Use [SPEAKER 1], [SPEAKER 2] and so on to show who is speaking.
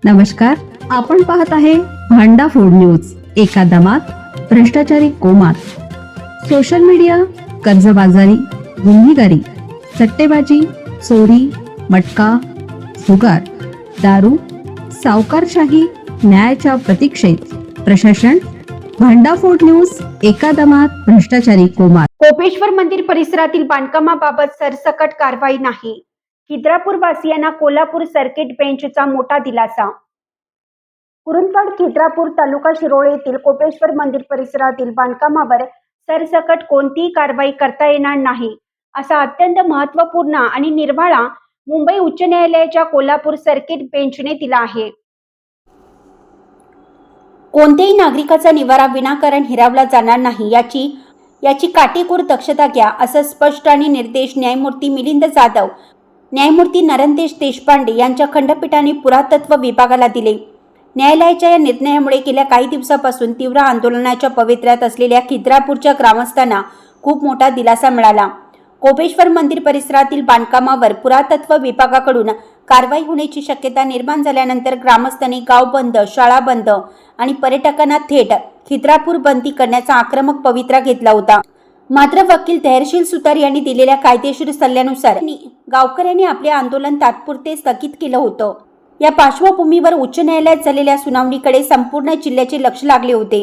[SPEAKER 1] नमस्कार, आपण पाहत आहे भांडा फूड न्यूज. एका दमात भ्रष्टाचारी कोमात. सोशल मीडिया, कर्जबाजारी, गुन्हेगारी, सट्टेबाजी, चोरी, मटका, जुगार, दारू, सावकारशाही, न्यायाच्या प्रतीक्षेत प्रशासन. भांडा फूड न्यूज. एका दमात भ्रष्टाचारी कोमात.
[SPEAKER 2] कोपेश्वर मंदिर परिसरातील बांधकामाबाबत सरसकट कारवाई नाही. खिद्रापूर वासियांना कोल्हापूर सर्किट बेंचचा मोठा दिलासा. कुरुंदवाड खिद्रापूर तालुका शिरोळे येथील कोपेश्वर मंदिर परिसरातील बांधकामावर सरसकट कोणतीही कारवाई करता येणार नाही असा अत्यंत महत्त्वपूर्ण आणि निर्वाळा मुंबई उच्च न्यायालयाच्या कोल्हापूर सर्किट बेंचने दिला आहे. कोणत्याही नागरिकाचा निवारा विनाकारण हिरावला जाणार नाही याची काटेकोर दक्षता घ्या, असं स्पष्ट आणि निर्देश न्यायमूर्ती मिलिंद जाधव, न्यायमूर्ती नरंतेश देशपांडे यांच्या खंडपीठाने पुरातत्व विभागाला दिले. न्यायालयाच्या या निर्णयामुळे गेल्या काही दिवसापासून तीव्र आंदोलनाच्या पवित्र्यात असलेल्या खिद्रापूरच्या ग्रामस्थांना खूप मोठा दिलासा मिळाला. कोपेश्वर मंदिर परिसरातील बांधकामावर पुरातत्व विभागाकडून कारवाई होण्याची शक्यता निर्माण झाल्यानंतर ग्रामस्थांनी गाव बंद, शाळा बंद आणि पर्यटकांना थेट खिद्रापूर बंदी करण्याचा आक्रमक पवित्रा घेतला होता. मात्र वकील धैर्यशील सुतार यांनी दिलेल्या कायदेशीर सल्ल्यानुसार गावकऱ्यांनी आपले आंदोलन तात्पुरते स्थगित केलं होतं. या पार्श्वभूमीवर उच्च न्यायालयात झालेल्या सुनावणीकडे संपूर्ण जिल्ह्याचे लक्ष लागले होते.